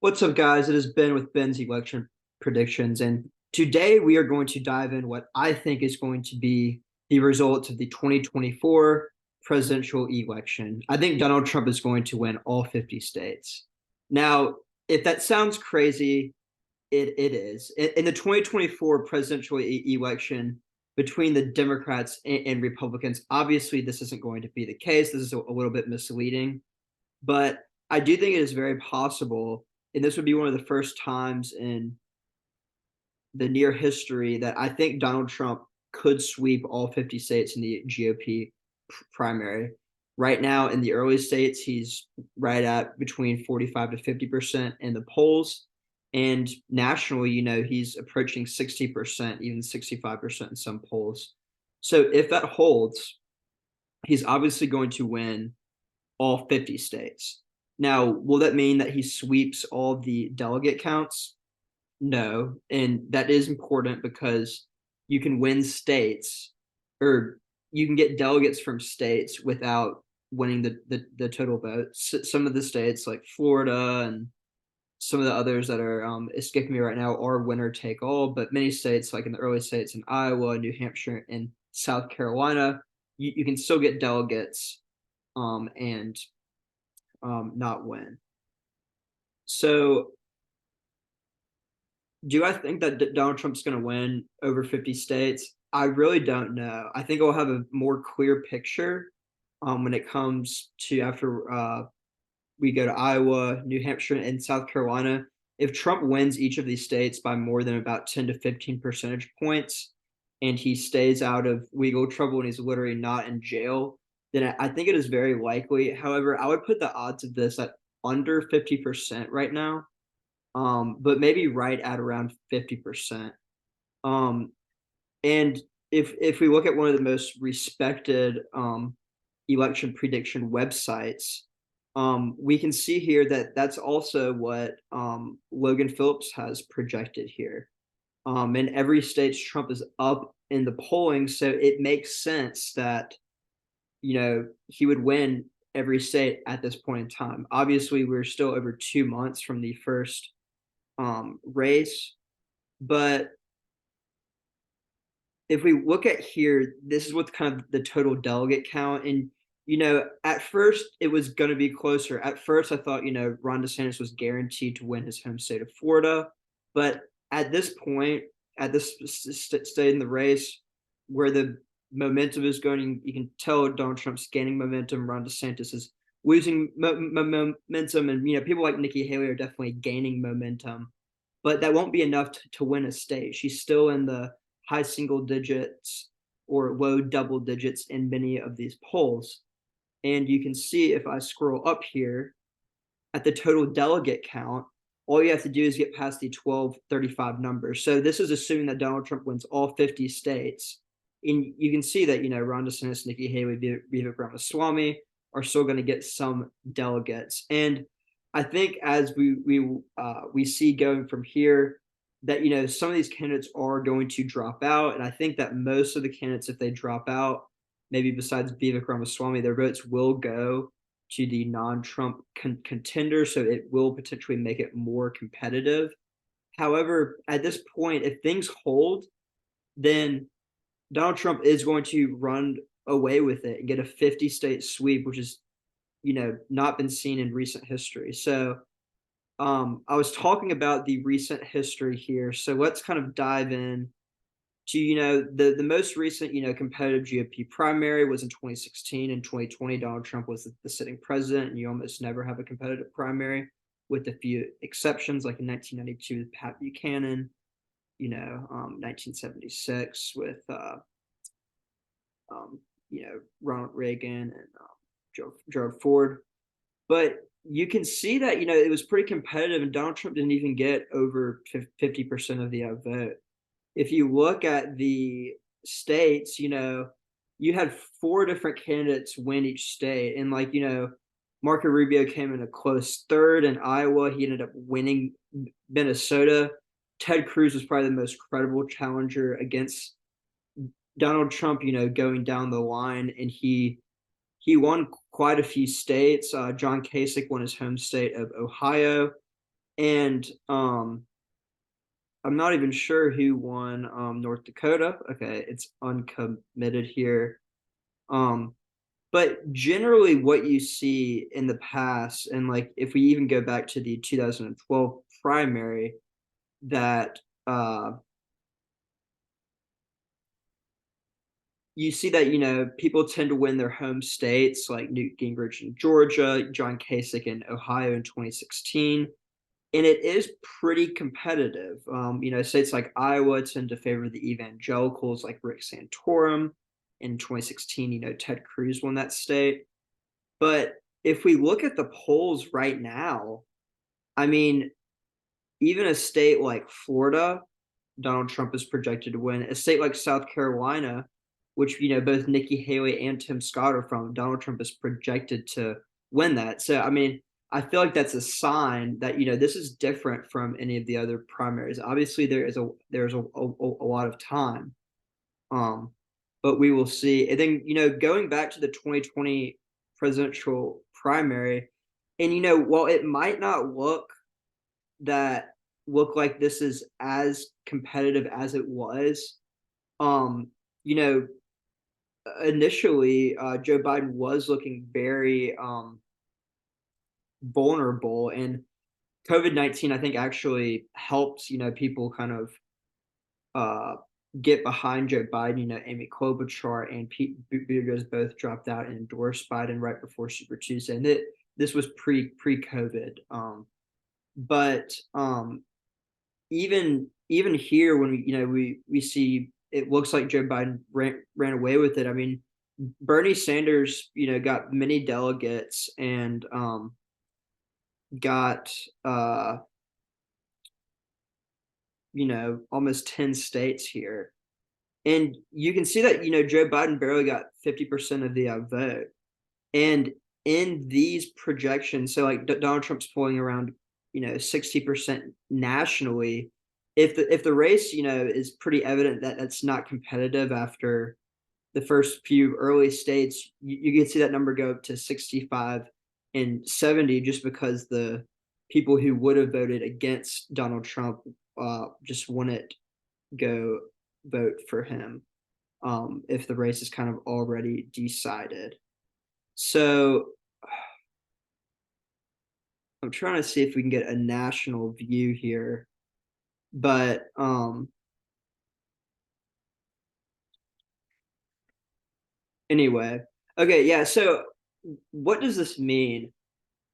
What's up, guys? It has been with Ben's election predictions, and today we are going to dive in what I think is going to be the results of the 2024 presidential election. I think Donald Trump is going to win all 50 states. Now, if that sounds crazy, it is. In the 2024 presidential election between the Democrats and Republicans, obviously this isn't going to be the case. This is a little bit misleading, but I do think it is very possible, and this would be one of the first times in the near history that I think Donald Trump could sweep all 50 states in the GOP primary. Right now, in the early states, he's right at between 45 to 50% in the polls. And nationally, he's approaching 60%, even 65% in some polls. So if that holds, he's obviously going to win all 50 states. Now, will that mean that he sweeps all the delegate counts? No. And that is important because you can win states, or you can get delegates from states without winning the total vote. Some of the states like Florida and some of the others that are escaping me right now are winner take all, but many states, like in the early states in Iowa, New Hampshire, and South Carolina, you can still get delegates and not win. So, do I think that Donald Trump's going to win over 50 states? I really don't know. I think I'll have a more clear picture when it comes to after we go to Iowa, New Hampshire, and South Carolina. If Trump wins each of these states by more than about 10 to 15 percentage points, and he stays out of legal trouble and he's literally not in jail, then I think it is very likely. However, I would put the odds of this at under 50% right now, but maybe right at around 50%. Um, and if we look at one of the most respected election prediction websites, we can see here that that's also what Logan Phillips has projected here. In every state, Trump is up in the polling, so it makes sense that he would win every state at this point in time. Obviously, we're still over 2 months from the first race, but if we look at here, this is what's kind of the total delegate count. And at first it was going to be closer. At first, I thought Ron DeSantis was guaranteed to win his home state of Florida, but at this point, at this state in the race, where the momentum is going, you can tell Donald Trump's gaining momentum. Ron DeSantis is losing momentum, and people like Nikki Haley are definitely gaining momentum, but that won't be enough to win a state. She's still in the high single digits or low double digits in many of these polls. And you can see if I scroll up here at the total delegate count, all you have to do is get past the 1235 numbers. So this is assuming that Donald Trump wins all 50 states. And you can see that, Ron DeSantis, Nikki Haley, Vivek Ramaswamy are still going to get some delegates. And I think as we see going from here that some of these candidates are going to drop out, and I think that most of the candidates, if they drop out, maybe besides Vivek Ramaswamy, their votes will go to the non-Trump contender, so it will potentially make it more competitive. However, at this point, if things hold, then Donald Trump is going to run away with it and get a 50-state sweep, which is not been seen in recent history. So I was talking about the recent history here, so let's kind of dive in to the most recent competitive GOP primary was in 2016. In 2020, Donald Trump was the sitting president, and you almost never have a competitive primary, with a few exceptions, like in 1992 with Pat Buchanan, 1976 with Ronald Reagan and Gerald Ford. But you can see that it was pretty competitive, and Donald Trump didn't even get over 50% of the vote. If you look at the states, you had 4 different candidates win each state, and Marco Rubio came in a close third in Iowa. He ended up winning Minnesota. Ted Cruz was probably the most credible challenger against Donald Trump, going down the line, and he won quite a few states. John Kasich won his home state of Ohio. And I'm not even sure who won North Dakota. Okay, it's uncommitted here. Um, but generally, what you see in the past, and like if we even go back to the 2012 primary, that uh, you see that people tend to win their home states, like Newt Gingrich in Georgia, John Kasich in Ohio in 2016, and it is pretty competitive. States like Iowa tend to favor the evangelicals, like Rick Santorum. In 2016, Ted Cruz won that state. But if we look at the polls right now, I mean, even a state like Florida, Donald Trump is projected to win. A state like South Carolina, which both Nikki Haley and Tim Scott are from, Donald Trump is projected to win that. So I mean, I feel like that's a sign that this is different from any of the other primaries. Obviously, there's a lot of time, um, but we will see. And then going back to the 2020 presidential primary, and while it might not that look like this is as competitive as it was. Um, you know, Initially, Joe Biden was looking very vulnerable, and COVID-19, I think, actually helps people kind of uh, get behind Joe Biden. Amy Klobuchar and Pete Buttigieg both dropped out and endorsed Biden right before Super Tuesday, and this was pre-COVID. But even here, when we see it looks like Joe Biden ran away with it. I mean, Bernie Sanders got many delegates and got almost 10 states here, and you can see that Joe Biden barely got 50% of the vote. And in these projections, so like Donald Trump's polling around 60% nationally. If the race is pretty evident that that's not competitive after the first few early states, you can see that number go up to 65 and 70, just because the people who would have voted against Donald Trump just wouldn't go vote for him if the race is kind of already decided. So I'm trying to see if we can get a national view here, but anyway. Okay, yeah, so what does this mean?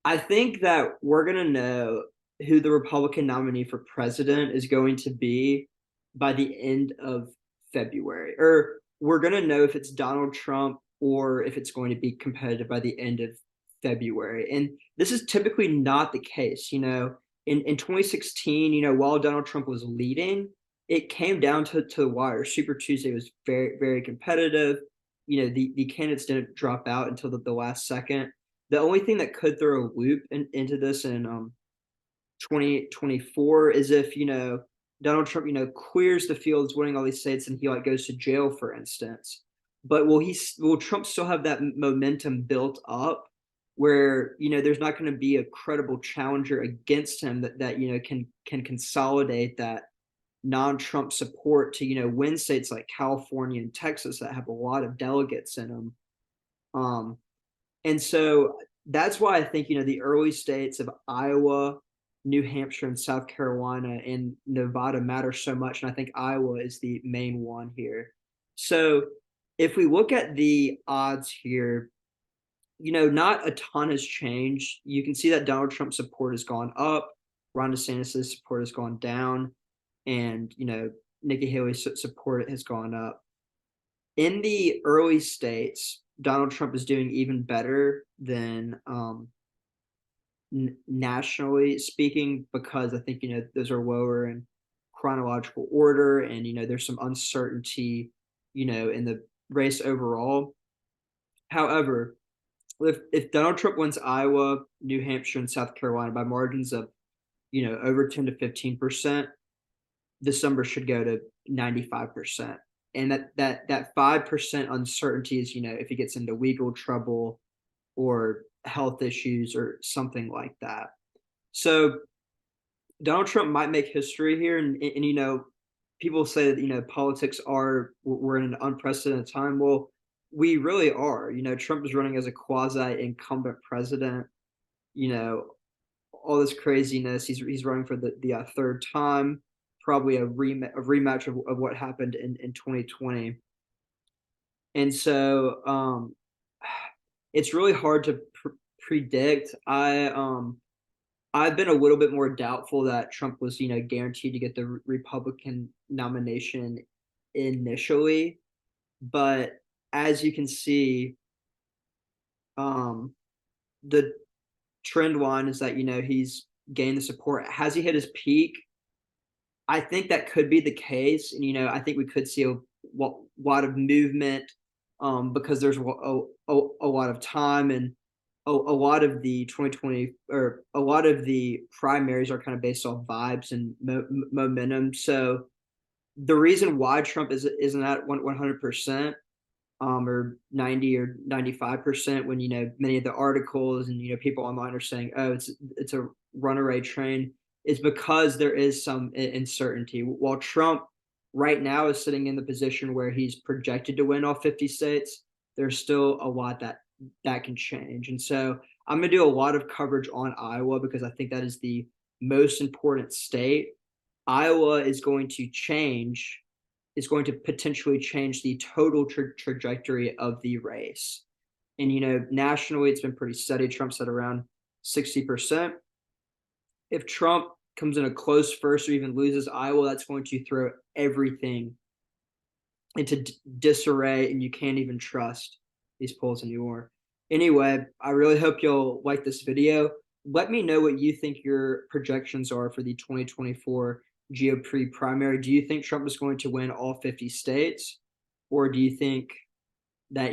I think that we're going to know who the Republican nominee for president is going to be by the end of February. Or we're going to know if it's Donald Trump or if it's going to be competitive by the end of February. And this is typically not the case. In 2016, while Donald Trump was leading, it came down to the wire. Super Tuesday was very, very competitive. The candidates didn't drop out until the last second. The only thing that could throw a loop into this in 2024 is if Donald Trump clears the fields, winning all these states, and he like goes to jail, for instance. But will Trump still have that momentum built up where there's not going to be a credible challenger against him that can consolidate that non-Trump support to win states like California and Texas that have a lot of delegates in them. Um, and so that's why I think, the early states of Iowa, New Hampshire, and South Carolina and Nevada matter so much. And I think Iowa is the main one here. So if we look at the odds here, not a ton has changed. You can see that Donald Trump's support has gone up, Ron DeSantis' support has gone down, and, Nikki Haley's support has gone up. In the early states, Donald Trump is doing even better than nationally speaking, because I think those are lower in chronological order, and there's some uncertainty in the race overall. However, if Donald Trump wins Iowa, New Hampshire, and South Carolina by margins of over 10 to 15%, this number should go to 95%. And that 5% uncertainty is if he gets into legal trouble or health issues or something like that. So Donald Trump might make history here, and you know, people say that politics are we're in an unprecedented time. Well, we really are. You know, Trump is running as a quasi incumbent president. You know, all this craziness. He's running for the third time, probably a rematch of what happened in 2020. And so it's really hard to predict. I've been a little bit more doubtful that Trump was, guaranteed to get the Republican nomination initially, but as you can see, um, the trend line is that he's gained the support. Has he hit his peak? I think that could be the case, and I think we could see a lot of movement, because there's a lot of time, and a lot of the 2020 or a lot of the primaries are kind of based off vibes and momentum. So the reason why Trump isn't at 100%, or 90 or 95%, when many of the articles and people online are saying, oh, it's a runaway train, is because there is some uncertainty. While Trump right now is sitting in the position where he's projected to win all 50 states, there's still a lot that can change. And so I'm going to do a lot of coverage on Iowa because I think that is the most important state. Iowa is going to potentially change the total trajectory of the race. And nationally, it's been pretty steady. Trump's at around 60%. If Trump comes in a close first or even loses Iowa, that's going to throw everything into disarray, and you can't even trust these polls anymore. Anyway, I really hope you'll like this video. Let me know what you think your projections are for the 2024 GOP primary. Do you think Trump is going to win all 50 states? Or do you think that,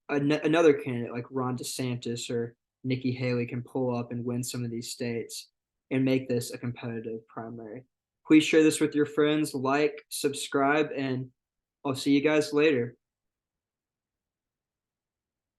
another candidate like Ron DeSantis or Nikki Haley can pull up and win some of these states and make this a competitive primary? Please share this with your friends, like, subscribe, and I'll see you guys later.